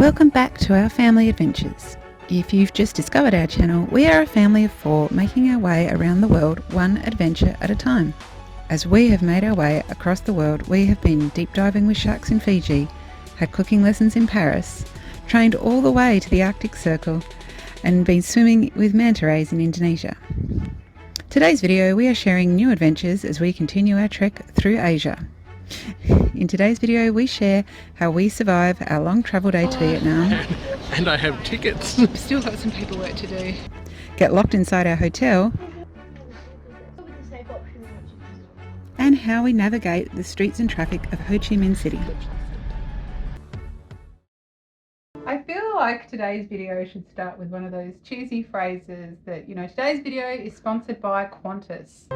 Welcome back to our family adventures. If you've just discovered our channel, we are a family of 4 making our way around the world one adventure at a time. As we have made our way across the world, we have been deep diving with sharks in Fiji, had cooking lessons in Paris, trained all the way to the Arctic Circle, and been swimming with manta rays in Indonesia. Today's video, we are sharing new adventures as we continue our trek through Asia. In today's video, we share how we survive our long travel day to Vietnam. And I have tickets. Still got some paperwork to do. Get locked inside our hotel. And how we navigate the streets and traffic of Ho Chi Minh City. I feel like today's video should start with one of those cheesy phrases that, today's video is sponsored by Qantas.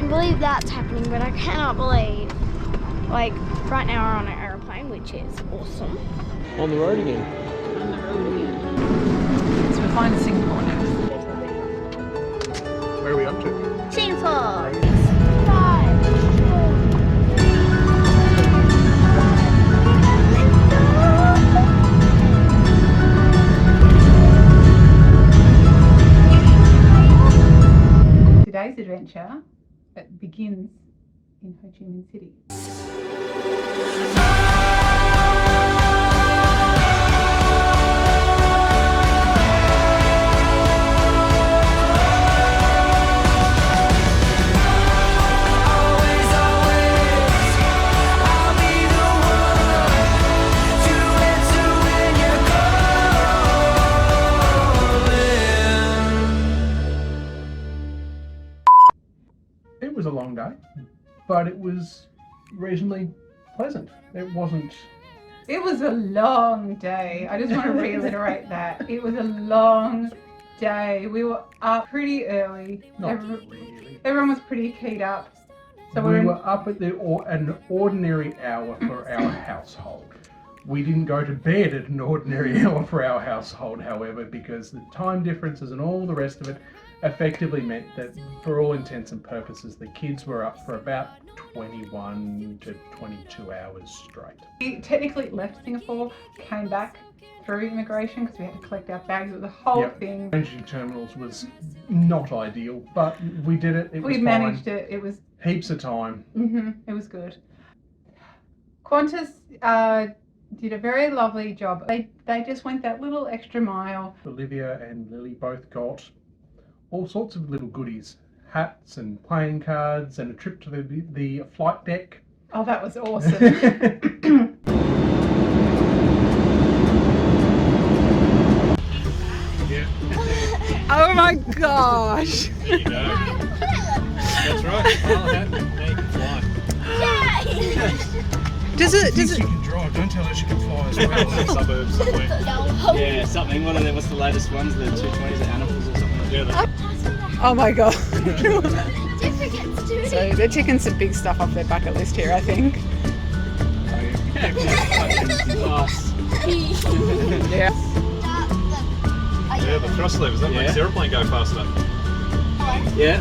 Believe that's happening, but I cannot believe, like, right now we're on an aeroplane, which is awesome. On the road again. On the road again. So we're flying to Singapore now. Where are we up to? Singapore! 5, 4, 3. Today's adventure that begins in Ho Chi Minh City. It was a long day, but it was reasonably pleasant. It wasn't... It was a long day. I just want to reiterate that. It was a long day. We were up pretty early. Everyone was pretty keyed up. So we were up at an ordinary hour for our household. We didn't go to bed at an ordinary hour for our household, however, because the time differences and all the rest of it effectively meant that, for all intents and purposes, the kids were up for about 21 to 22 hours straight. We technically left Singapore, came back through immigration because we had to collect our bags, but the whole thing... Managing terminals was not ideal, but we did it. We managed it. It was... heaps of time. It was good. Qantas did a very lovely job. They just went that little extra mile. Olivia and Lily both got all sorts of little goodies, hats and playing cards and a trip to the flight deck. Oh, that was awesome. Oh my gosh. There you go. That's right. I'll have it. Now you can fly. Does it You can drive, don't tell her she can fly as well. Suburbs somewhere. Yeah, something. One of them, what's the latest ones? The 220s, the animals or something? Yeah, oh my god. So they're ticking some big stuff off their bucket list here, I think. Nice. Yeah. Yeah, the thrust levers, that makes the aeroplane go faster. Yeah,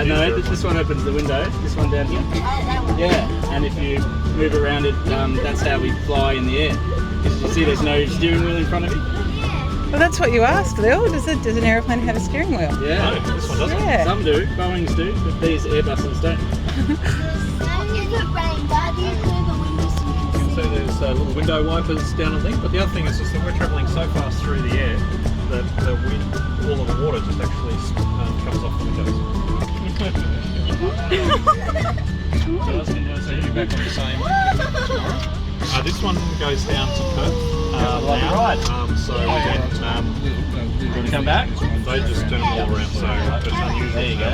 no, this one opens the window, this one down here. Yeah, and if you move around it, that's how we fly in the air. You see there's no steering wheel in front of you? Well, that's what you asked, Lil. Does an aeroplane have a steering wheel? Yeah, no, this one doesn't. Yeah. Some do, Boeings do, but these Airbuses don't. So there's little window wipers down on things, but the other thing is just that we're travelling so fast through the air that the wind, all of the water just actually comes off the windows. So you're back on the same tomorrow? This one goes down to Perth. So when we come back, they just turn them all around. So it's unusual. There you go.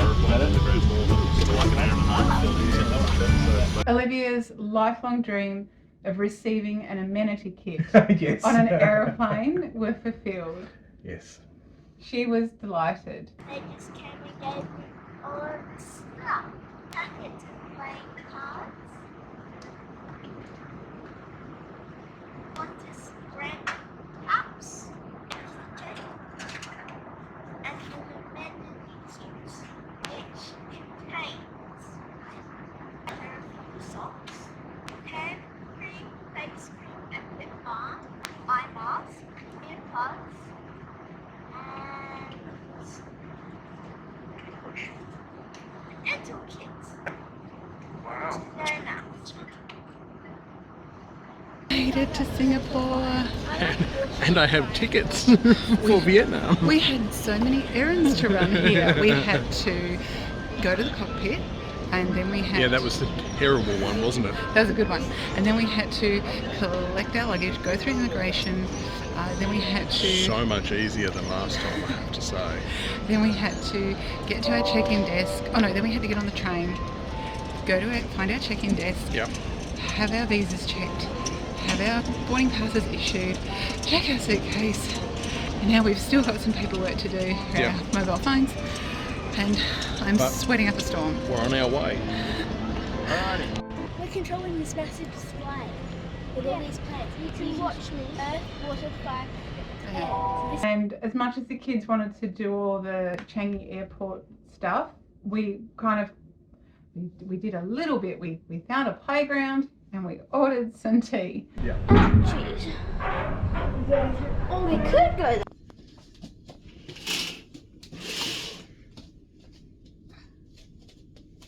Sort of like an hour and a half. Olivia's lifelong dream of receiving an amenity kit Yes. on an aeroplane were fulfilled. Yes. She was delighted. They just came and gave me all stuff. Packets and playing cards. still kids. Wow. They're not. Made it to Singapore. And I have tickets for Vietnam. We had so many errands to run here. We had to go to the cockpit, and then we had... Yeah, that was the terrible one, wasn't it? That was a good one. And then we had to collect our luggage, go through immigration. Then we had to... So much easier than last time, I have to say. Then we had to get to our check-in desk. Oh no, then we had to get on the train, find our check-in desk, Yep. have our visas checked, have our boarding passes issued, check our suitcase, and now we've still got some paperwork to do for Yep. our mobile phones, and I'm But- sweating up a storm. We're on our way. We're controlling this massive display with all these plates. You watch me. Earth, water, fire, air. And as much as the kids wanted to do all the Changi airport stuff, we did a little bit. We found a playground and we ordered some tea. Yeah. Jeez. Oh, we could go there.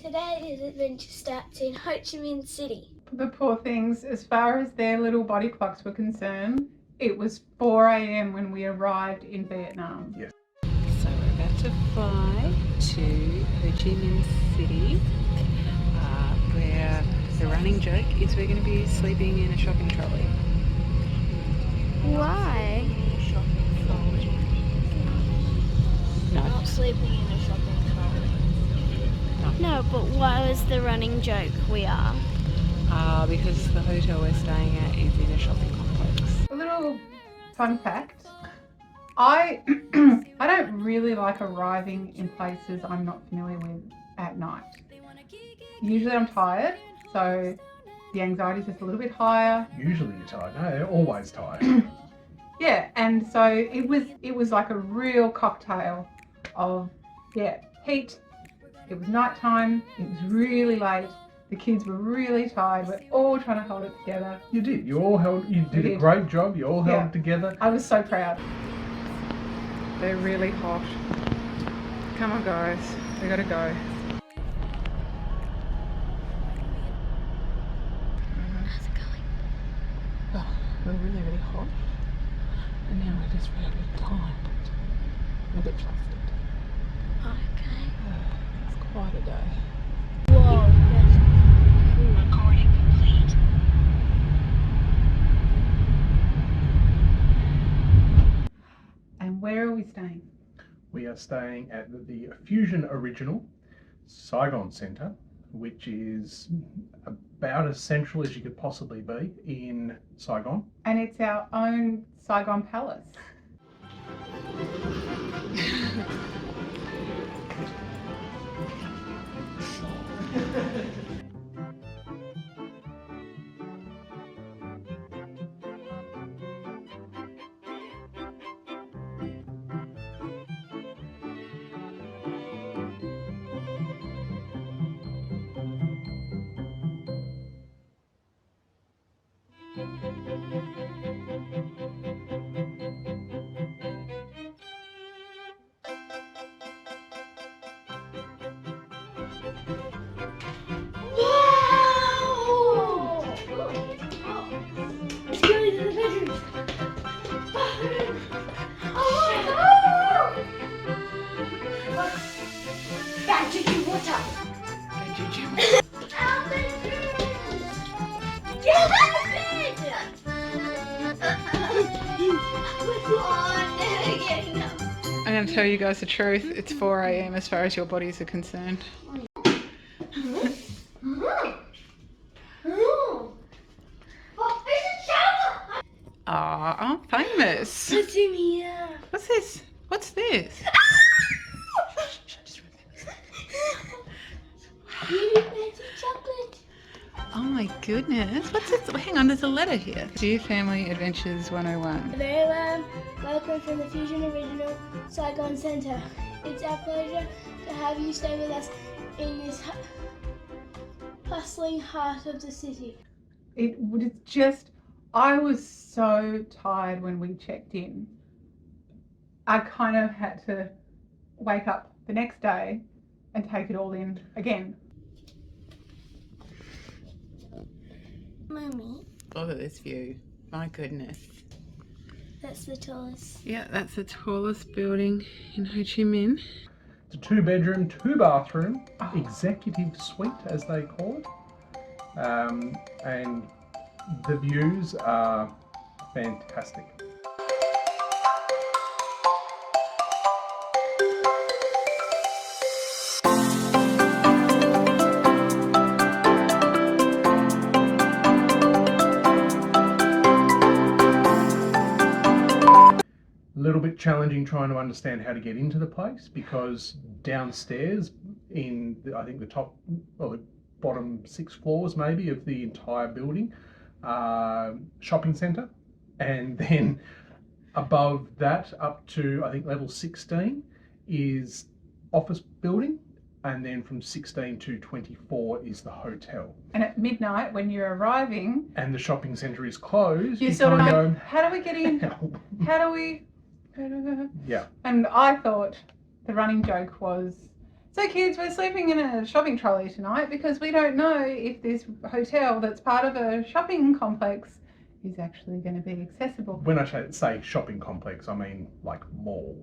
Today's adventure starts in Ho Chi Minh City. The poor things, as far as their little body clocks were concerned, it was 4 a.m. when we arrived in Vietnam. Yes. So we're about to fly to Ho Chi Minh City, where the running joke is we're going to be sleeping in a shopping trolley. Why? Not sleeping in a shopping trolley. No, but why was the running joke we are? Because the hotel we're staying at is in a shopping complex. A little fun fact, I don't really like arriving in places I'm not familiar with at night. Usually I'm tired, so the anxiety is just a little bit higher. Usually you're tired. No, they're always tired. Yeah, and so it was like a real cocktail of heat. It was nighttime. It was really late. The kids were really tired. We're all trying to hold it together. You did. You did a great job. You all held it together. I was so proud. They're really hot. Come on, guys. We gotta go. How's it going? Oh, we're really, really hot. And now we're just really tired. I'm a bit flustered. Okay. It's quite a day. Whoa. Recording complete. And where are we staying? We are staying at the Fusion Original Saigon Centre, which is about as central as you could possibly be in Saigon. And it's our own Saigon Palace. Wow! Let's go into the bedroom. Oh! Bad juju water. Our bedroom. Get out of bed. Oh, never getting up. I'm going to tell you guys the truth. It's 4 a.m. as far as your bodies are concerned. Ah, I'm famous. What's in here? What's this? What's this? Magic chocolate. Oh my goodness. What's this? Hang on, there's a letter here. Dear Family Adventures 101. Very warm welcome from the Fusion Original Saigon Centre. It's our pleasure to have you stay with us in this bustling heart of the city. It was just, I was so tired when we checked in. I kind of had to wake up the next day and take it all in again. Mummy, Look at this view. My goodness. that's the tallest. Yeah, that's the tallest building in Ho Chi Minh. It's a 2-bedroom, 2-bathroom executive suite, as they call it. And the views are fantastic. A little bit challenging trying to understand how to get into the place, because downstairs in I think the top or the bottom 6 floors maybe of the entire building, shopping centre, and then above that up to I think level 16 is office building, and then from 16 to 24 is the hotel. And at midnight, when you're arriving, And the shopping centre is closed. you sort of kinda go, go, how do we get in? How do we? yeah. And I thought the running joke was, so kids, we're sleeping in a shopping trolley tonight because we don't know if this hotel that's part of a shopping complex is actually going to be accessible. When I say shopping complex, I mean like mall.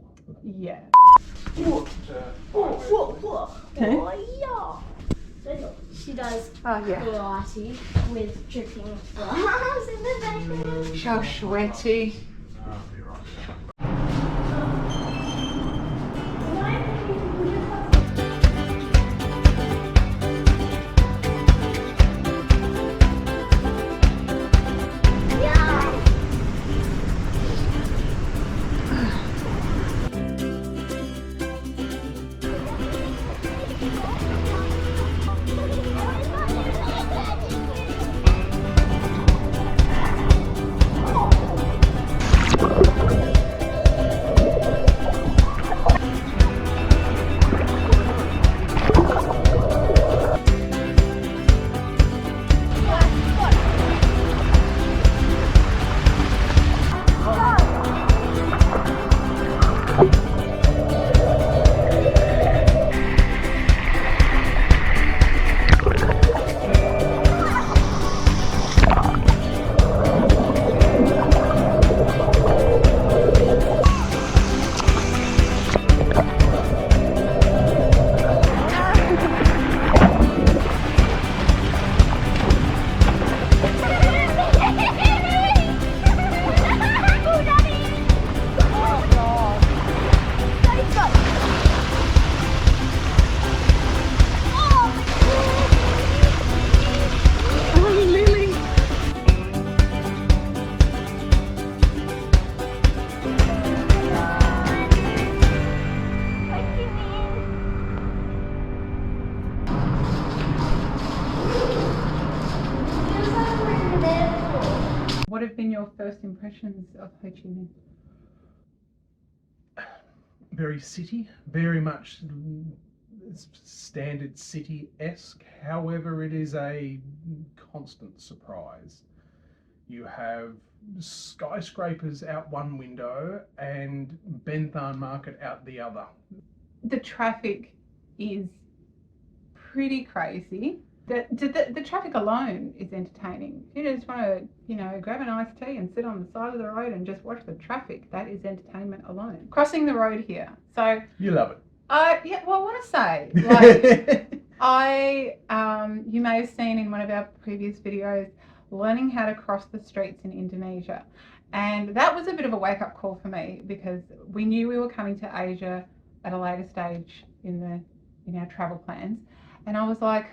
Yeah. Oh, yeah. She does Oh, yeah. karate with dripping flowers in the background. So sweaty. What have been your first impressions of Ho Chi Minh? Very city, very much standard city-esque. However, it is a constant surprise. You have skyscrapers out one window and Benthan Market out the other. The traffic is pretty crazy. The traffic alone is entertaining. If you just want to, grab an iced tea and sit on the side of the road and just watch the traffic, that is entertainment alone. Crossing the road here. So You love it. yeah, well, I want to say, like, you may have seen in one of our previous videos, learning how to cross the streets in Indonesia. And that was a bit of a wake-up call for me, because we knew we were coming to Asia at a later stage in our travel plans. And I was like,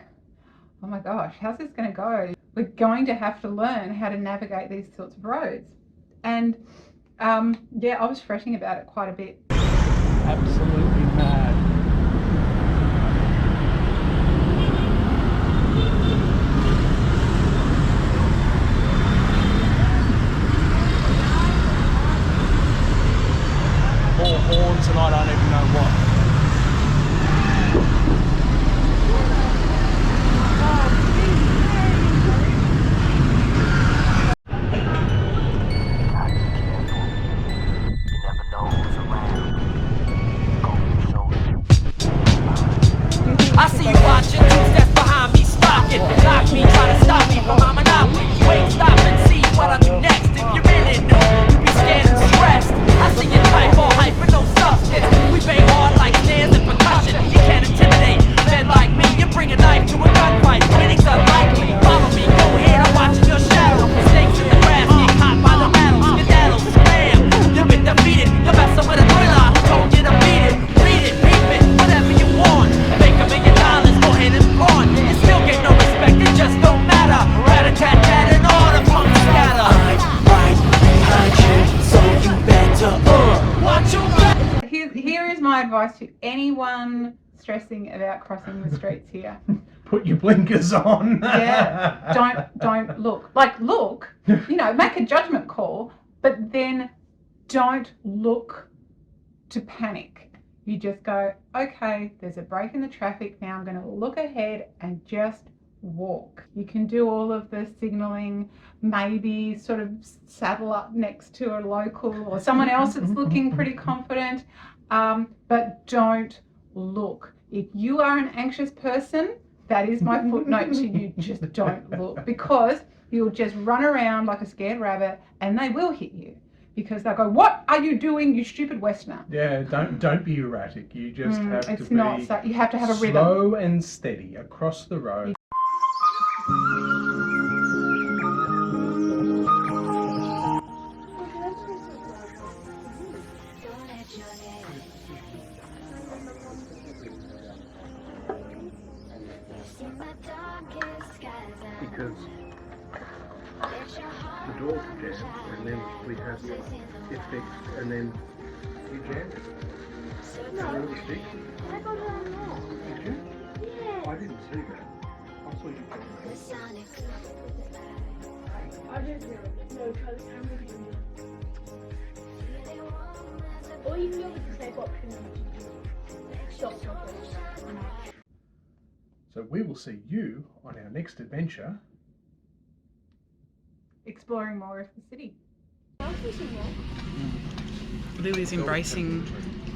oh my gosh, how's this going to go? We're going to have to learn how to navigate these sorts of roads. And yeah, I was fretting about it quite a bit. Absolutely mad. More horns and I don't even know what. You never know who's around. Go advice to anyone stressing about crossing the streets here. Put your blinkers on. Yeah, don't look. Like, look, you know, make a judgment call, but then don't look to panic. You just go, okay, there's a break in the traffic. Now I'm going to look ahead and just walk. You can do all of the signaling, maybe sort of saddle up next to a local or someone else that's looking pretty confident, but don't look. If you are an anxious person, that is my footnote to you. Just don't look, because you'll just run around like a scared rabbit and they will hit you because they'll go, what are you doing, you stupid Westerner? Yeah, don't be erratic. You just have to It's be not so. You have to have a rhythm. slow and steady across the road. Because the doors are jammed, and then we have it fixed, and then you jammed it. And it was fixed. I got it wrong. Did you? Yeah. I didn't see that. I saw you jammed it. I didn't do it. No, try the camera view. Or you can go with the save option and stop talking. So we will see you on our next adventure. Exploring more of the city. Lily's embracing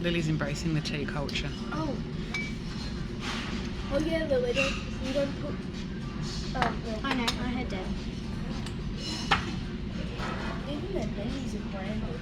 the tea culture. Oh. Oh yeah, Lily, you don't put. Oh, no. I know, I heard that. Even the names are brand new.